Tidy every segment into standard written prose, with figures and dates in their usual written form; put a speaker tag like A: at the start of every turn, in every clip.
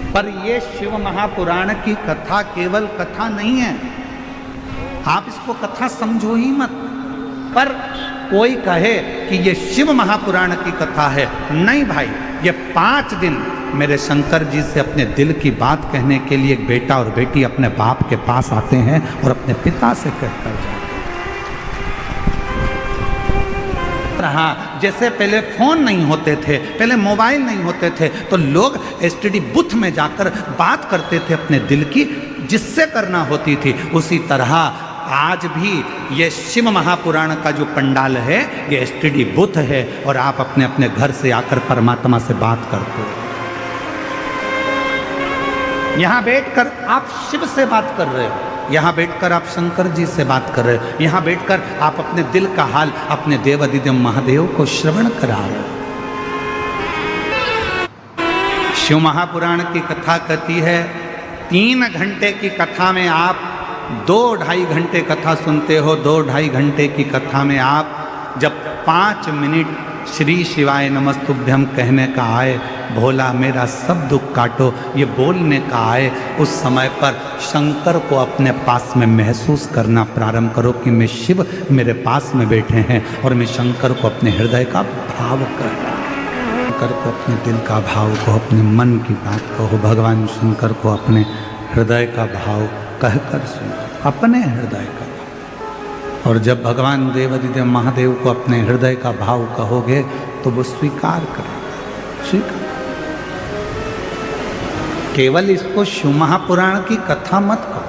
A: पर ये शिव महापुराण की कथा केवल कथा नहीं है, आप इसको कथा समझो ही मत। पर कोई कहे कि ये शिव महापुराण की कथा है, नहीं भाई, ये 5 दिन मेरे शंकर जी से अपने दिल की बात कहने के लिए एक बेटा और बेटी अपने बाप के पास आते हैं और अपने पिता से कहकर जाते हैं। हाँ, जैसे पहले फोन नहीं होते थे, पहले मोबाइल नहीं होते थे, तो लोग एसटीडी बूथ में जाकर बात करते थे अपने दिल की, जिससे करना होती थी। उसी तरह आज भी ये शिव महापुराण का जो पंडाल है ये एसटीडी बूथ है, और आप अपने अपने घर से आकर परमात्मा से बात करते हो। यहाँ बैठकर आप शिव से बात कर रहे हो, यहाँ बैठकर आप शंकर जी से बात कर रहे हो, यहाँ बैठकर आप अपने दिल का हाल अपने देवाधिदेव महादेव को श्रवण करा रहे हो। शिव महापुराण की कथा कहती है 3 घंटे की कथा में आप 2-2.5 घंटे कथा सुनते हो। 2-2.5 घंटे की कथा में आप जब 5 मिनट श्री शिवाय नमस्तुभ्यम कहने का आए, भोला मेरा सब दुख काटो ये बोलने का आए, उस समय पर शंकर को अपने पास में महसूस करना प्रारंभ करो कि मैं शिव मेरे पास में बैठे हैं और मैं शंकर को अपने हृदय का भाव कर रहा हूँ। शंकर को अपने दिल का भाव को, अपने मन की बात कहो, भगवान शंकर को अपने हृदय का भाव कहकर सुनो, अपने हृदय का। और जब भगवान देवाधिदेव महादेव को अपने हृदय का भाव कहोगे तो वो स्वीकार करें, स्वीकार। केवल इसको शिव महापुराण की कथा मत कहो।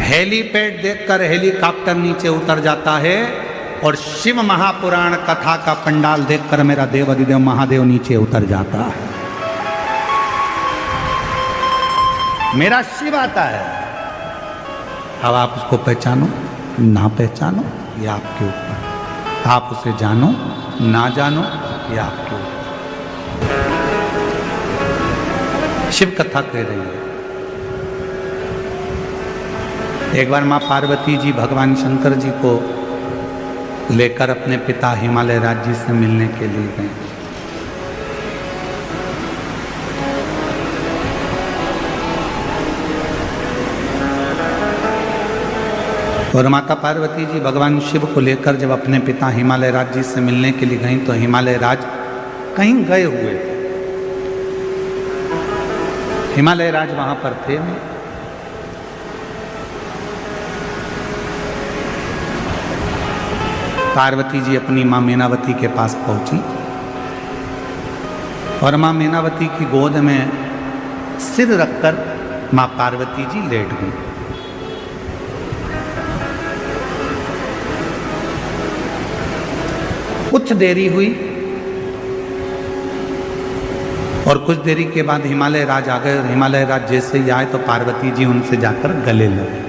A: हेलीपैड देखकर हेलीकॉप्टर नीचे उतर जाता है, और शिव महापुराण कथा का पंडाल देखकर मेरा देवाधिदेव महादेव नीचे उतर जाता है। मेरा शिव आता है। अब आप उसको पहचानो ना पहचानो ये आपके ऊपर, आप उसे जानो ना जानो ये आपके ऊपर। शिव कथा कह रही है। एक बार माँ पार्वती जी भगवान शंकर जी को लेकर अपने पिता हिमालय राज जी से मिलने के लिए गए। और माता पार्वती जी भगवान शिव को लेकर जब अपने पिता हिमालय राज जी से मिलने के लिए गई तो हिमालय राज कहीं गए हुए थे। हिमालय राज वहां पर थे नहीं। पार्वती जी अपनी माँ मीनावती के पास पहुंची और माँ मीनावती की गोद में सिर रखकर माँ पार्वती जी लेट गई। कुछ देरी हुई और कुछ देरी के बाद हिमालय राज आ गए, और हिमालय राज जैसे ही आए तो पार्वती जी उनसे जाकर गले लगे।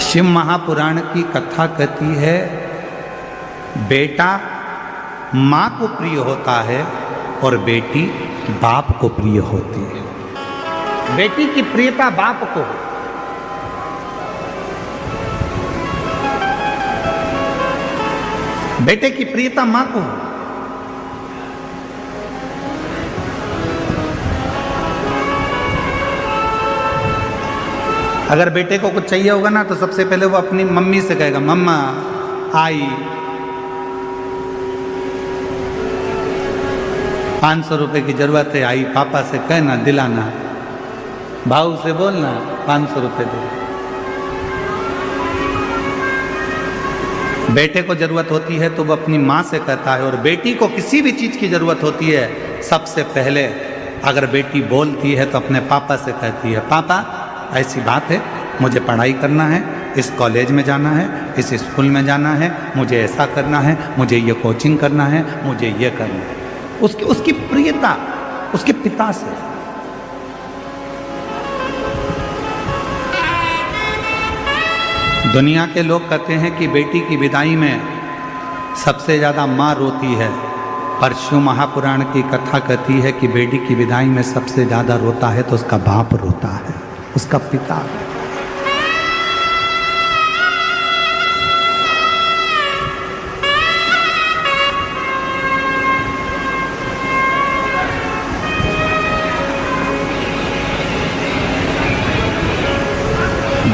A: शिव महापुराण की कथा कहती है बेटा माँ को प्रिय होता है और बेटी बाप को प्रिय होती है। बेटी की प्रियता बाप को, बेटे की प्रियता माँ को। अगर बेटे को कुछ चाहिए होगा ना तो सबसे पहले वो अपनी मम्मी से कहेगा मम्मा आई 500 रुपए की जरूरत है, आई पापा से कहना दिलाना, भाऊ से बोलना 500 रुपए दे। बेटे को जरूरत होती है तो वो अपनी माँ से कहता है, और बेटी को किसी भी चीज की जरूरत होती है सबसे पहले अगर बेटी बोलती है तो अपने पापा से कहती है पापा ऐसी बात है, मुझे पढ़ाई करना है, इस कॉलेज में जाना है, इस स्कूल में जाना है, मुझे ऐसा करना है, मुझे ये कोचिंग करना है, मुझे ये करना है। उसकी प्रियता उसके पिता से। दुनिया के लोग कहते हैं कि बेटी की विदाई में सबसे ज़्यादा माँ रोती है, पर शिव महापुराण की कथा कहती है कि बेटी की विदाई में सबसे ज़्यादा रोता है तो उसका बाप रोता है, उसका पिता।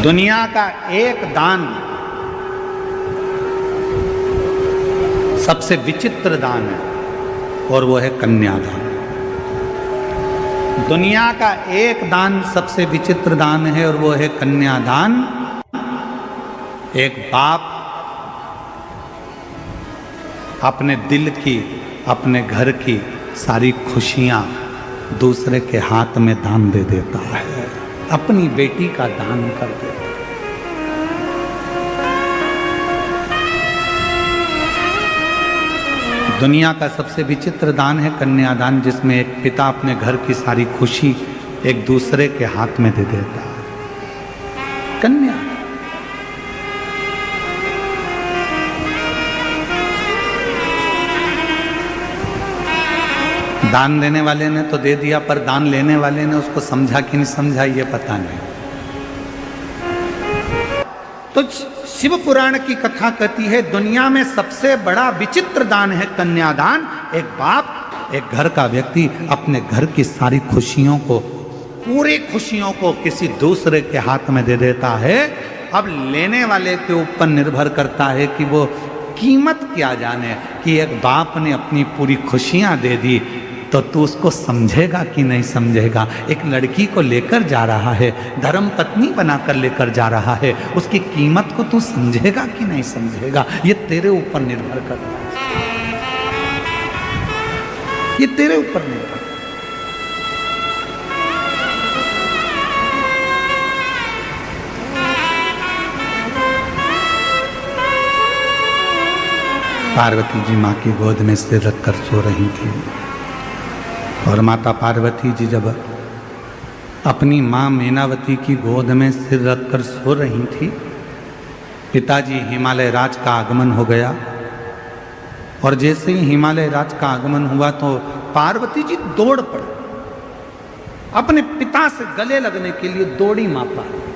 A: दुनिया का एक दान सबसे विचित्र दान है और वो है कन्यादान। दुनिया का एक दान सबसे विचित्र दान है और वो है कन्यादान। एक बाप अपने दिल की, अपने घर की सारी खुशियां दूसरे के हाथ में दान दे देता है, अपनी बेटी का दान कर देता है। दुनिया का सबसे विचित्र दान है कन्यादान, जिसमें एक पिता अपने घर की सारी खुशी एक दूसरे के हाथ में दे देता है। कन्या दान देने वाले ने तो दे दिया, पर दान लेने वाले ने उसको समझा कि नहीं समझा ये पता नहीं। तो शिव पुराण की कथा कहती है दुनिया में सबसे बड़ा विचित्र दान है कन्यादान। एक बाप, एक घर का व्यक्ति अपने घर की सारी खुशियों को, पूरी खुशियों को किसी दूसरे के हाथ में दे देता है। अब लेने वाले के ऊपर निर्भर करता है कि वो कीमत क्या जाने कि एक बाप ने अपनी पूरी खुशियां दे दी तो तू उसको समझेगा कि नहीं समझेगा। एक लड़की को लेकर जा रहा है, धर्म पत्नी बनाकर लेकर जा रहा है, उसकी कीमत को तू समझेगा कि नहीं समझेगा, ये तेरे ऊपर निर्भर करता है, ये तेरे ऊपर निर्भर। पार्वती जी माँ की गोद में सिर रखकर सो रही थी और माता पार्वती जी जब अपनी माँ मीनावती की गोद में सिर रखकर सो रही थी, पिताजी हिमालय राज का आगमन हो गया। और जैसे ही हिमालय राज का आगमन हुआ तो पार्वती जी दौड़ पड़ी, अपने पिता से गले लगने के लिए दौड़ी माँ पार्वती।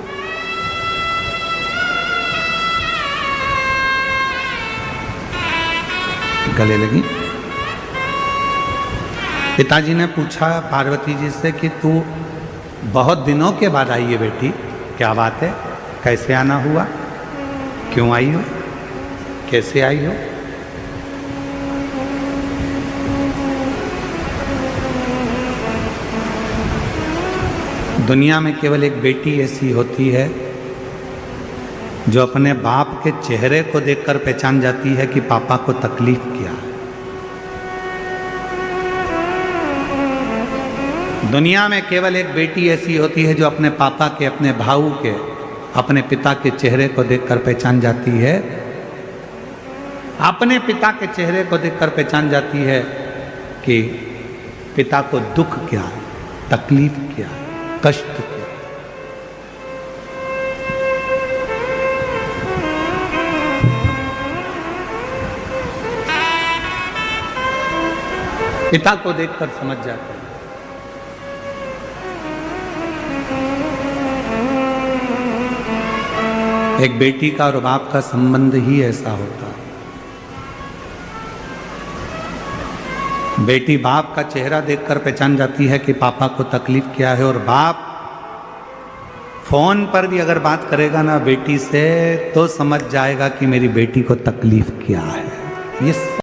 A: गले लगी। पिताजी ने पूछा पार्वती जी से कि तू बहुत दिनों के बाद आई है बेटी, क्या बात है, कैसे आना हुआ, क्यों आई हो, कैसे आई हो? दुनिया में केवल एक बेटी ऐसी होती है जो अपने बाप के चेहरे को देखकर पहचान जाती है कि पापा को तकलीफ क्या है। दुनिया में केवल एक बेटी ऐसी होती है जो अपने पापा के, अपने भाऊ के, अपने पिता के चेहरे को देखकर पहचान जाती है, अपने पिता के चेहरे को देखकर पहचान जाती है कि पिता को दुख क्या है, तकलीफ क्या है, कष्ट क्या है। पिता को देखकर समझ जाते हैं। एक बेटी का और बाप का संबंध ही ऐसा होता है। बेटी बाप का चेहरा देखकर पहचान जाती है कि पापा को तकलीफ क्या है, और बाप फोन पर भी अगर बात करेगा ना बेटी से तो समझ जाएगा कि मेरी बेटी को तकलीफ क्या है। ये